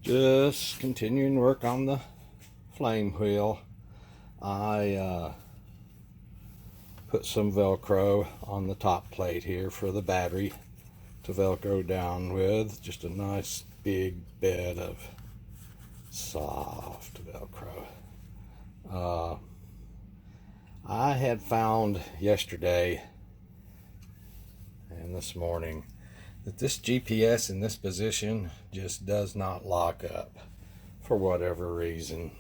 Just continuing work on the flame wheel. I put some Velcro on the top plate here for the battery to Velcro down with. Just a nice big bed of soft Velcro. I had found yesterday and this morning that this GPS in this position just does not lock up for whatever reason.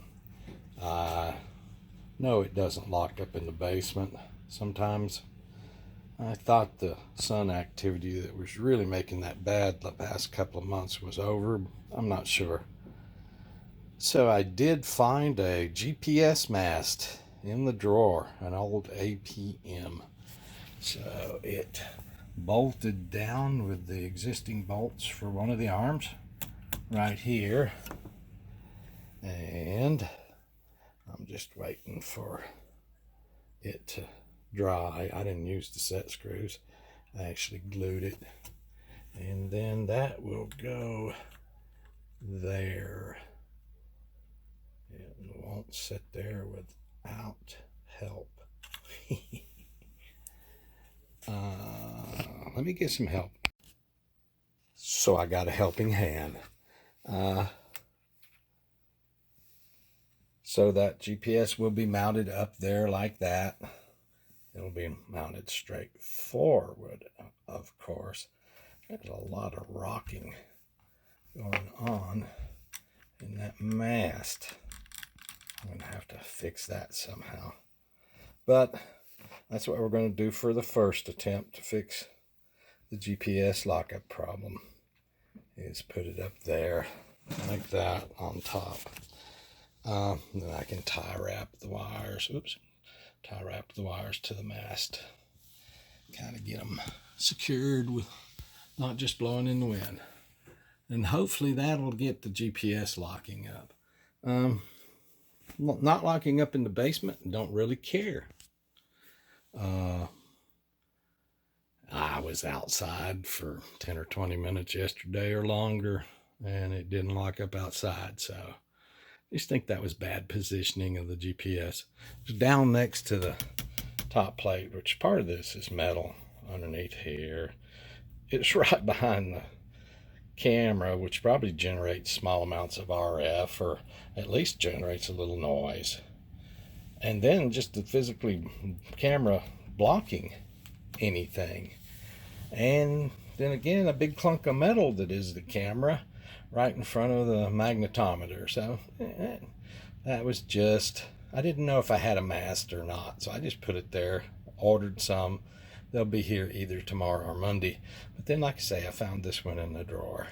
No, it doesn't lock up in the basement. Sometimes I thought the sun activity that was really making that bad the past couple of months was over. I'm not sure. So I did find a GPS mast in the drawer, an old APM. So it bolted down with the existing bolts for one of the arms right here, and I'm just waiting for it to dry. I didn't use the set screws, I actually glued it, and then that will go there. It won't sit there without help. Let me get some help. So I got a helping hand. So that GPS will be mounted up there like that. It'll be mounted straight forward, of course. There's a lot of rocking going on in that mast. I'm going to have to fix that somehow. But that's what we're going to do for the first attempt to fix the GPS lockup problem, is put it up there like that on top. Then I can tie wrap the wires to the mast, kind of get them secured with not just blowing in the wind, and hopefully that'll get the GPS locking up. Not locking up in the basement, don't really care. I was outside for 10 or 20 minutes yesterday or longer, and it didn't lock up outside, so I just think that was bad positioning of the GPS. It's down next to the top plate, which part of this is metal underneath here. It's right behind the camera, which probably generates small amounts of RF, or at least generates a little noise. And then just the physically camera blocking anything. And then again, a big clunk of metal that is the camera right in front of the magnetometer. So that was just, I didn't know if I had a mast or not, so I just put it there, ordered some. They'll be here either tomorrow or Monday. But then, like I say, I found this one in the drawer.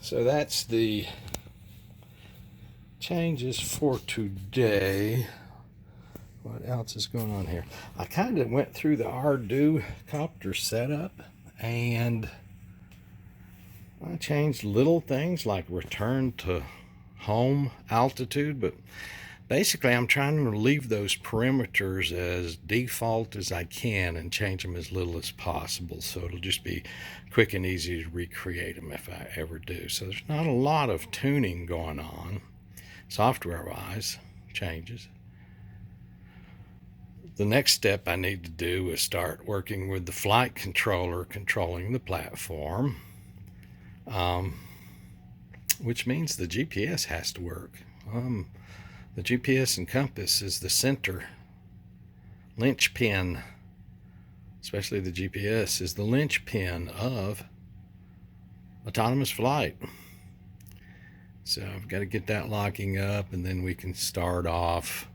So that's the changes for today. What else is going on here? I kind of went through the Ardu copter setup, and I changed little things like return to home altitude, but basically I'm trying to leave those perimeters as default as I can and change them as little as possible, so it'll just be quick and easy to recreate them if I ever do. So there's not a lot of tuning going on software-wise, changes. The next step I need to do is start working with the flight controller controlling the platform, which means the GPS has to work. The GPS and compass is the center linchpin, especially the GPS is the linchpin of autonomous flight. So I've got to get that locking up, and then we can start off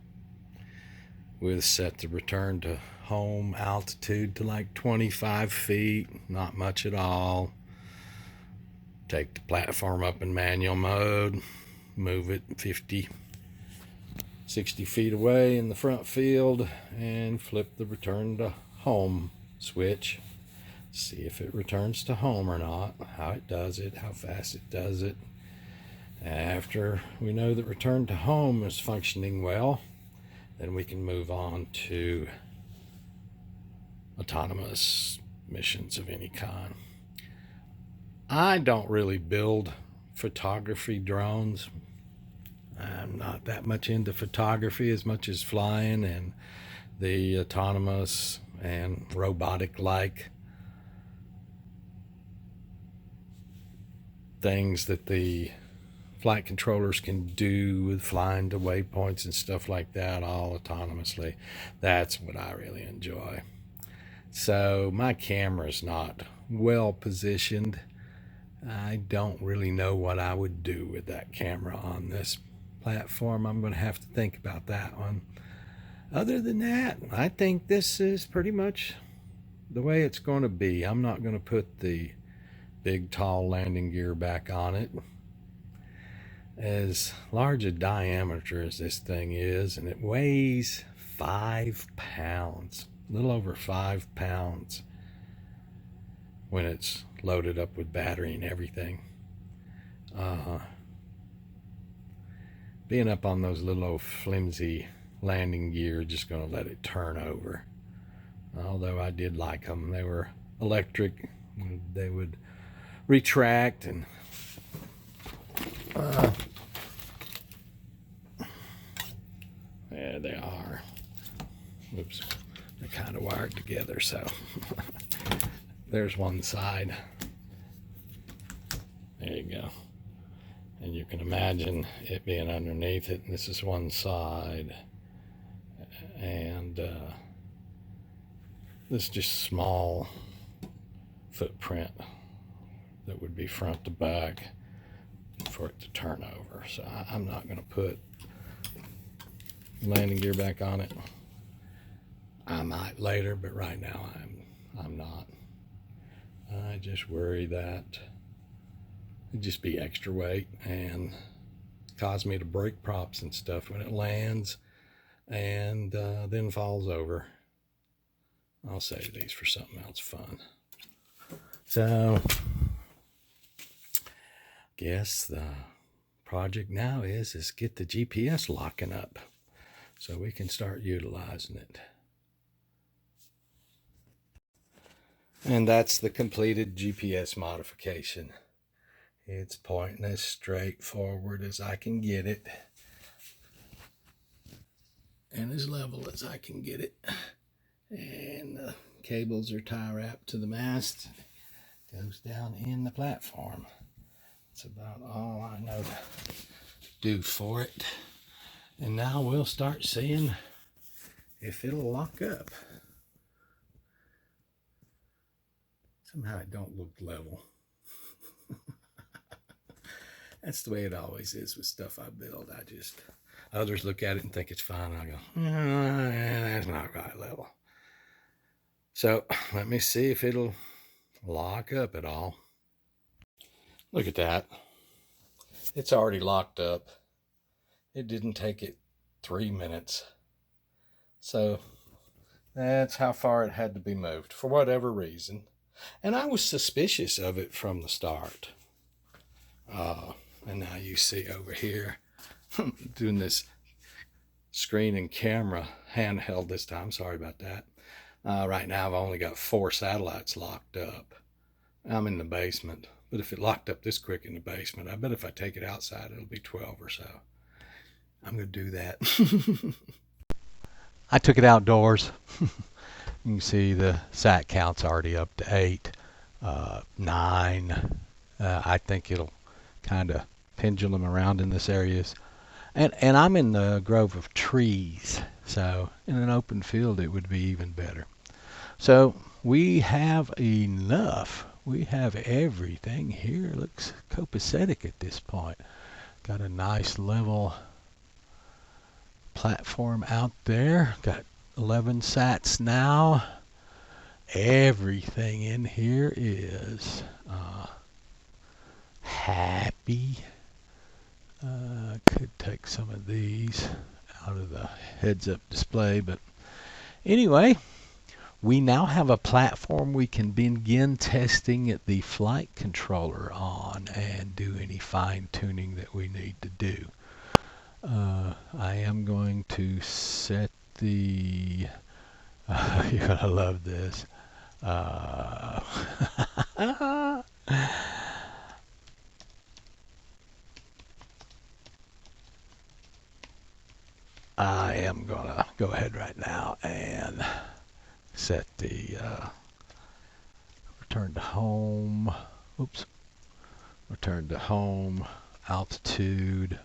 with set the return to home altitude to like 25 feet, not much at all. Take the platform up in manual mode, move it 50, 60 feet away in the front field, and flip the return to home switch. See if it returns to home or not, how it does it, how fast it does it. After we know that return to home is functioning well, then we can move on to autonomous missions of any kind. I don't really build photography drones. I'm not that much into photography as much as flying and the autonomous and robotic-like things that the flight controllers can do with flying to waypoints and stuff like that all autonomously. That's what I really enjoy. So my camera's not well positioned. I don't really know what I would do with that camera on this platform. I'm going to have to think about that one. Other than that, I think this is pretty much the way it's going to be. I'm not going to put the big tall landing gear back on it. As large a diameter as this thing is, and it weighs 5 pounds, a little over 5 pounds when it's loaded up with battery and everything. Being up on those little old flimsy landing gear, just going to let it turn over. Although I did like them. They were electric. They would retract and there they are. Oops, they're kind of wired together, so there's one side. There you go. And you can imagine it being underneath it. And this is one side. And this is just small footprint that would be front to back for it to turn over. So I'm not going to put landing gear back on it. I might later, but right now I'm not. I just worry that it'd just be extra weight and cause me to break props and stuff when it lands and then falls over. I'll save these for something else fun. So guess the project now is get the GPS locking up so we can start utilizing it. And that's the completed GPS modification. It's pointing as straight forward as I can get it and as level as I can get it. And the cables are tie wrapped to the mast. It goes down in the platform. That's about all I know to do for it. And now we'll start seeing if it'll lock up. Somehow it don't look level. That's the way it always is with stuff I build. Others look at it and think it's fine. I go, that's not right level. So let me see if it'll lock up at all. Look at that. It's already locked up. It didn't take it 3 minutes. So that's how far it had to be moved for whatever reason. And I was suspicious of it from the start. And now you see over here, doing this screen and camera handheld this time. Sorry about that. Right now I've only got 4 satellites locked up. I'm in the basement. But if it locked up this quick in the basement, I bet if I take it outside, it'll be 12 or so. I'm going to do that. I took it outdoors. You can see the sat count's already up to 8, 9. I think it'll kind of pendulum around in this areas. And I'm in the grove of trees, so in an open field it would be even better. So we have enough. We have everything here. It looks copacetic at this point. Got a nice level platform out there. Got 11 sats now. Everything in here is happy. Could take some of these out of the heads-up display, but anyway, we now have a platform we can begin testing the flight controller on and do any fine-tuning that we need to do. I am going to set the you're gonna love this. I am gonna go ahead right now and set the return to home. Oops. Return to home altitude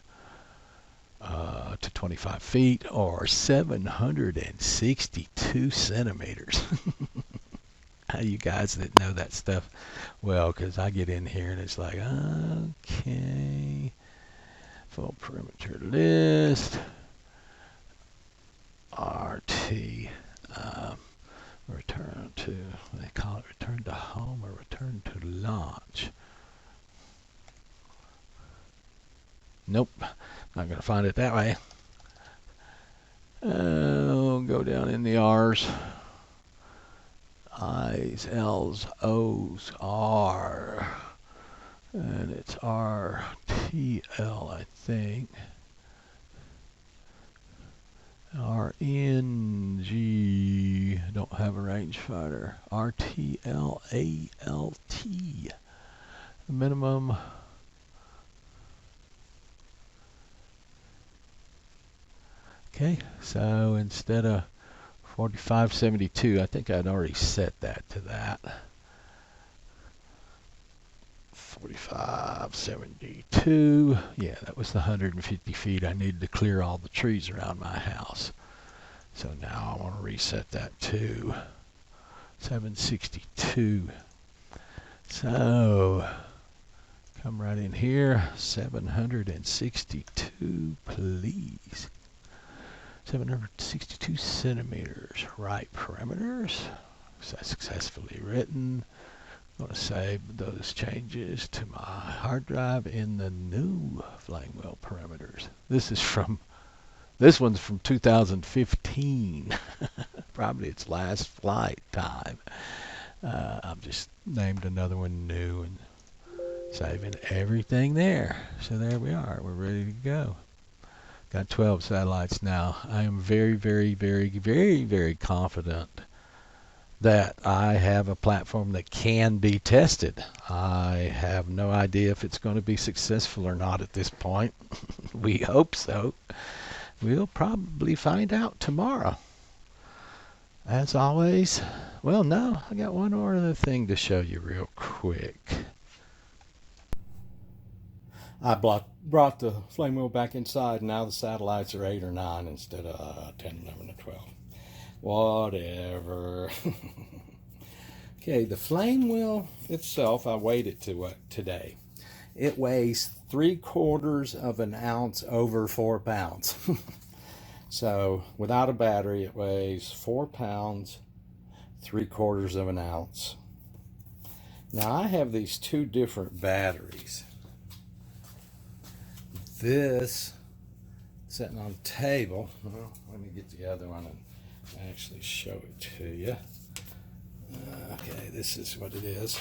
to 25 feet or 762 centimeters. You guys that know that stuff well, because I get in here and it's like, okay, full perimeter list, RT, return to, they call it return to home or return to launch. Nope, not going to find it that way. Go down in the R's. I's, L's, O's, R. And it's RTL, I think. RNG. Don't have a rangefinder. RTLALT. Minimum. Okay, so instead of 4572, I think I'd already set that to that. 4572, yeah, that was the 150 feet I needed to clear all the trees around my house. So now I want to reset that to 762. So come right in here, 762, please. 762 centimeters, right parameters, successfully written. I'm going to save those changes to my hard drive in the new flying wheel parameters. This one's from 2015, probably its last flight time. I've just named another one new and saving everything there. So there we are, we're ready to go. Got 12 satellites now. I am very, very, very, very, very confident that I have a platform that can be tested. I have no idea if it's going to be successful or not at this point. We hope so. We'll probably find out tomorrow. As always, well, no, I got one more other thing to show you real quick. I brought the flame wheel back inside, and now the satellites are 8 or 9 instead of 10, 11, or 12. Whatever. Okay, the flame wheel itself, I weighed it to today. It weighs 3/4 of an ounce over 4 pounds. So without a battery, it weighs 4 pounds, 3/4 of an ounce. Now I have these two different batteries. This sitting on the table. Well, let me get the other one and actually show it to you. Okay, this is what it is.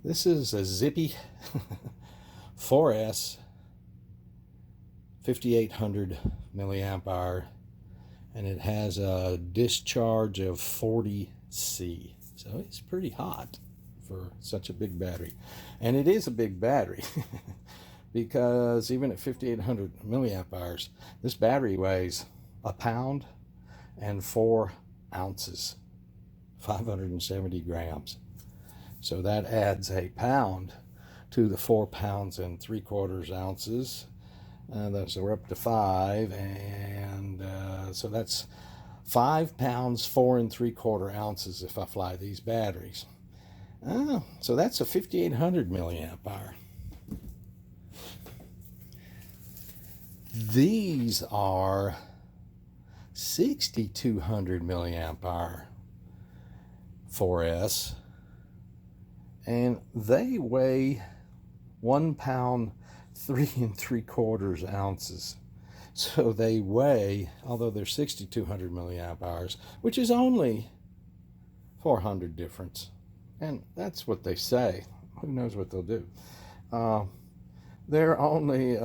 This is a Zippy 4S 5800 milliamp hour, and it has a discharge of 40C. So it's pretty hot for such a big battery. And it is a big battery. Because even at 5800 milliamp hours, this battery weighs 1 pound and 4 ounces, 570 grams. So that adds 1 pound to the 4 pounds and 3/4 ounces. So we're up to 5, and so that's 5 pounds, 4 3/4 ounces if I fly these batteries. So that's a 5800 milliamp hour. These are 6200 milliamp hour 4S, and they weigh 1 pound, 3 3/4 ounces. So they weigh, although they're 6200 milliamp hours, which is only 400 difference, and that's what they say. Who knows what they'll do? They're only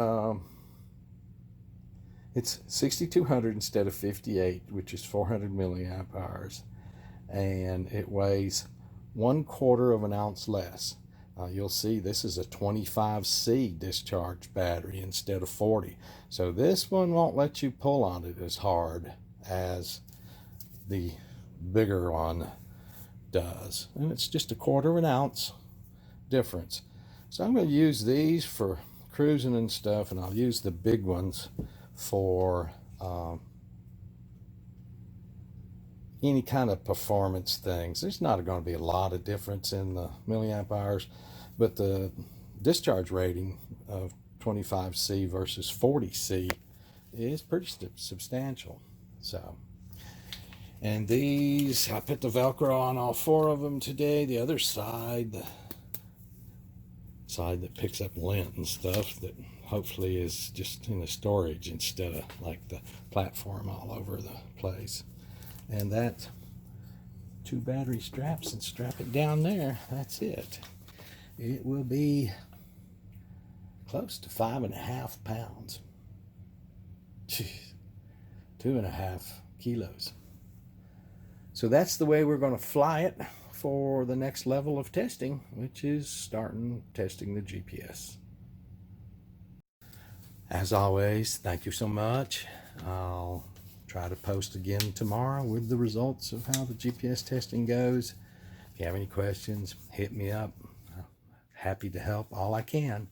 it's 6200 instead of 58, which is 400 milliamp hours, and it weighs 1/4 of an ounce less. You'll see this is a 25C discharge battery instead of 40. So this one won't let you pull on it as hard as the bigger one does. And it's just 1/4 ounce difference. So I'm going to use these for cruising and stuff, and I'll use the big ones for any kind of performance things. There's not going to be a lot of difference in the milliamp hours, but the discharge rating of 25C versus 40C is pretty substantial. So, and these, I put the Velcro on all 4 of them today. The other side, the side that picks up lint and stuff, that hopefully is just in the storage instead of like the platform all over the place. And that 2 battery straps, and strap it down there. That's it. It will be close to 5.5 pounds. 2.5 kilos. So that's the way we're going to fly it for the next level of testing, which is starting testing the GPS. As always, thank you so much. I'll try to post again tomorrow with the results of how the GPS testing goes. If you have any questions, hit me up. Happy to help all I can.